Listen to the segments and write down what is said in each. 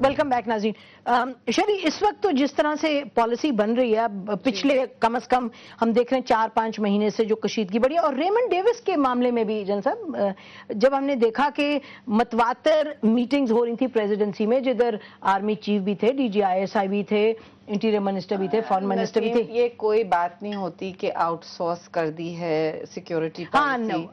Welcome back ناظرین. شری, اس وقت تو جس طرح سے پالیسی بن رہی ہے, پچھلے کم از کم ہم دیکھ رہے ہیں 4-5 مہینے سے جو کشیدگی بڑھی ہے, اور ریمنڈ ڈیوس کے معاملے میں بھی جن صاحب, جب ہم نے دیکھا کہ متواتر میٹنگز ہو رہی تھی پریزیڈنسی میں, جدھر آرمی چیف بھی تھے, D G I S I بھی تھے, انٹیریئر منسٹر بھی تھے, فارن منسٹر بھی تھے. یہ کوئی بات نہیں ہوتی کہ آؤٹ سورس کر دی ہے سیکیورٹی پالیسی.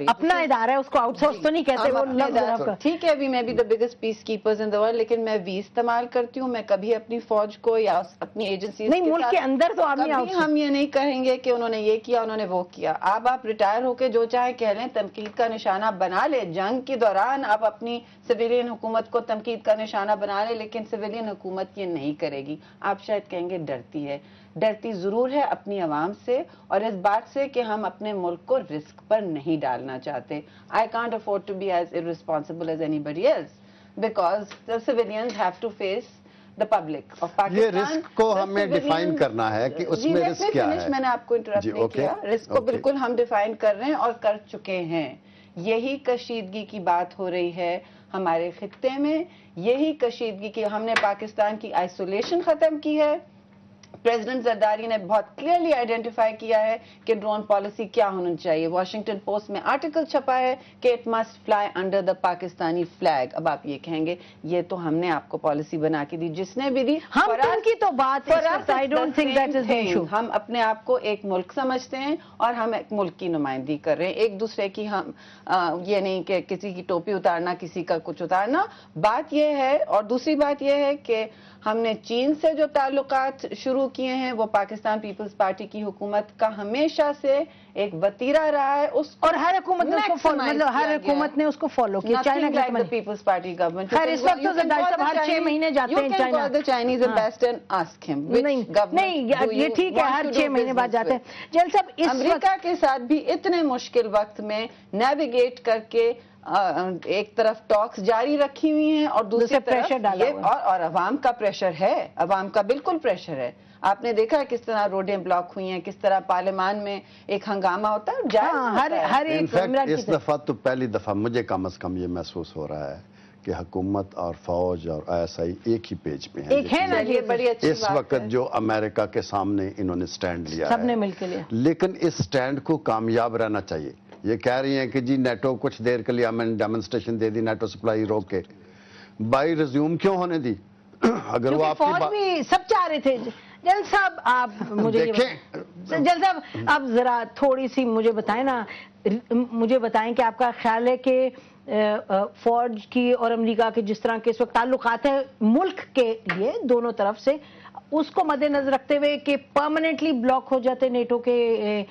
اپنا ادارہ ہے, اس کو آؤٹ سورس تو نہیں کہتے وہ. ٹھیک ہے, ابھی میں بھی the biggest peacekeepers in the world, لیکن میں وی استعمال کرتی ہوں. میں کبھی اپنی فوج کو یا اپنی ایجنسیز نہیں, ملک کے اندر تو ہم یہ نہیں کہیں گے کہ انہوں نے یہ کیا, انہوں نے وہ کیا. آپ ریٹائر ہو کے جو چاہے کہہ لیں, تنقید کا نشانہ بنا لیں. جنگ کے دوران آپ اپنی سویلین حکومت کو تنقید کا نشانہ بنا لیں, لیکن سویلین حکومت یہ نہیں کرے گی. آپ شاید کہیں گے ڈرتی ہے. ڈرتی ضرور ہے اپنی عوام سے, اور اس بات سے کہ ہم اپنے ملک کو رسک پر نہیں ڈالنا چاہتے. I can't afford to be as irresponsible as anybody else, because the civilians have to face the public of Pakistan. یہ رسک کو ہمیں ڈیفائن کرنا ہے کہ اس میں رسک کیا ہے. میں نے آپ کو انٹرپٹ نہیں کیا. رسک کو بالکل ہم ڈیفائن کر رہے ہیں اور کر چکے ہیں. یہی کشیدگی کی بات ہو رہی ہے ہمارے خطے میں, یہی کشیدگی کی ہم نے پاکستان کی آئسولیشن ختم کی ہے. پریزیڈنٹ زرداری نے بہت کلیئرلی آئیڈینٹیفائی کیا ہے کہ ڈرون پالیسی کیا ہونی چاہیے. واشنگٹن پوسٹ میں آرٹیکل چھپا ہے کہ it must fly under the Pakistani flag. اب آپ یہ کہیں گے یہ تو hم نے آپ کو پالیسی بنا کے دی, جس نے بھی دی. ہم کی تو بات ہے, ہم اپنے آپ کو ایک ملک سمجھتے ہیں اور ہم ایک ملک کی نمائندگی کر رہے ہیں. ایک دوسرے کی ہم یہ نہیں کہ کسی کی ٹوپی اتارنا, کسی کا کچھ اتارنا. بات یہ ہے, اور دوسری بات یہ ہے کہ ہم نے چین سے جو تعلقات شروع کیے ہیں وہ پاکستان پیپلز پارٹی کی حکومت کا ہمیشہ سے ایک وتیرہ رہا ہے. اور ہر حکومت نے ہر حکومت نے اس کو فالو کیا. چائنا پیپلز پارٹی گورنمنٹ اس وقت تو زرداری صاحب ہر 6 مہینے جاتے ہیں چائنا. چائنیز امبیسڈر آسک ہم. نہیں, یہ ٹھیک ہے, ہر 6 مہینے بعد جاتے ہیں. جل صاحب, امریکہ کے ساتھ بھی اتنے مشکل وقت میں نیویگیٹ کر کے ایک طرف ٹاکس جاری رکھی ہوئی ہیں اور دوسری طرف اور عوام کا پریشر ہے. عوام کا بالکل پریشر ہے. آپ نے دیکھا ہے کس طرح روڈیں بلاک ہوئی ہیں, کس طرح پارلیمان میں ایک ہنگامہ ہوتا ہے. ہر ایک اس دفعہ تو پہلی دفعہ مجھے کم از کم یہ محسوس ہو رہا ہے کہ حکومت اور فوج اور آئی ایس آئی ایک ہی پیج پہ ہیں. اس وقت جو امریکہ کے سامنے انہوں نے سٹینڈ لیا سب نے مل کے لیا, لیکن اس سٹینڈ کو کامیاب رہنا چاہیے. یہ کہہ رہی ہیں کہ جی نیٹو کچھ دیر کے لیے ہمیں ڈیمونسٹریشن دے دی, نیٹو سپلائی روک کے. بائی ریزیوم کیوں ہونے دی؟ اگر وہ آپ فوج بھی سب چاہ رہے تھے. جل صاحب آپ مجھے جل صاحب آپ ذرا تھوڑی سی مجھے بتائیں نا, مجھے بتائیں کہ آپ کا خیال ہے کہ فوج کی اور امریکہ کے جس طرح کے اس وقت تعلقات ہیں ملک کے لیے دونوں طرف سے, اس کو مد نظر رکھتے ہوئے کہ پرماننٹلی بلاک ہو جاتے نیٹو کے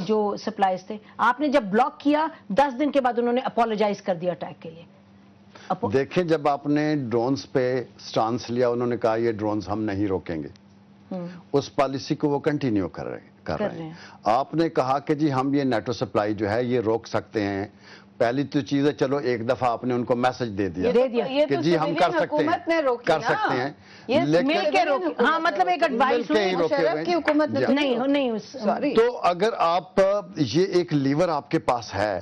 جو سپلائز تھے, آپ نے جب بلاک کیا 10 دن کے بعد انہوں نے اپولوجائز کر دیا اٹیک کے لیے. دیکھیں, جب آپ نے ڈرونز پہ سٹانس لیا, انہوں نے کہا یہ ڈرونز ہم نہیں روکیں گے, اس پالیسی کو وہ کنٹینیو کر رہے ہیں. آپ نے کہا کہ جی ہم یہ نیٹو سپلائی جو ہے یہ روک سکتے ہیں. پہلی تو چیز ہے, چلو ایک دفعہ آپ نے ان کو میسج دے دیا کہ جی ہم کر سکتے ہیں, لیکن ہاں مطلب ایک ایڈوائس کی حکومت نہیں. تو اگر آپ یہ ایک لیور آپ کے پاس ہے,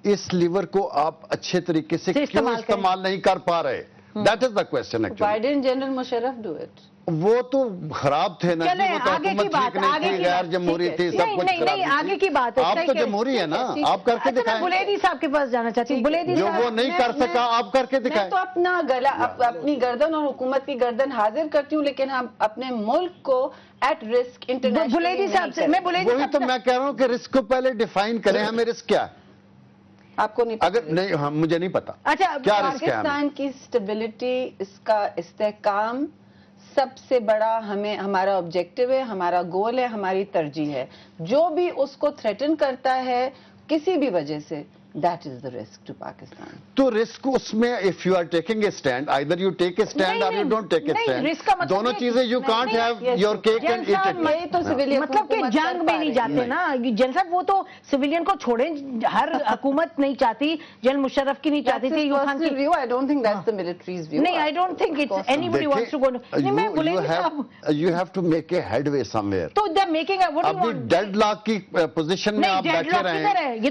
اس لیور کو آپ اچھے طریقے سے کیوں استعمال نہیں کر پا رہے؟ That is the question actually. Why didn't General Musharraf do it? وہ تو خراب تھے نا, وہ تو حکومت ٹھیک نہیں تھی, غیر جمہوری تھی, سب کچھ خراب تھی. آگے کی بات ہے, آپ تو جمہوری ہے نا, آپ کر کے دکھائیں. بلیدی صاحب کے پاس جانا چاہتی ہوں. بلیدی جو وہ نہیں کر سکا آپ کر کے دکھائیں. میں تو اپنا گلا, اپنی گردن اور حکومت کی گردن حاضر کرتی ہوں, لیکن ہم اپنے ملک کو ایٹ رسک انٹرنیشنل. بلیدی صاحب سے وہی تو میں کہہ رہا ہوں کہ رسک کو پہلے ڈیفائن کریں. ہمیں رسک کیا ہے؟ آپ کو نہیں اگر نہیں, مجھے نہیں پتا کیا رسک ہے. پاکستان کی اسٹیبلٹی, اس کا استحکام سب سے بڑا ہمارا آبجیکٹو ہے, ہمارا گول ہے, ہماری ترجیح ہے. جو بھی اس کو تھریٹن کرتا ہے کسی بھی وجہ سے, that is the risk to Pakistan. تو رسک اس میں, if you are taking a stand, either you take a stand or you don't take a stand. دونوں چیزیں you can't have your cake and eat it. مطلب کہ جنگ میں نہیں جاتے نا جن صاحب, وہ تو سویلین کو چھوڑیں, ہر حکومت نہیں چاہتی, جنرل مشرف کی نہیں چاہتی تھی. I don't think that's the military's view. نہیں, I don't think it's anybody wants to go. You have to make a headway somewhere. تو they're making a, what do you want? ابھی ڈیڈ لاک کی position میں آپ بیٹھے رہے ہیں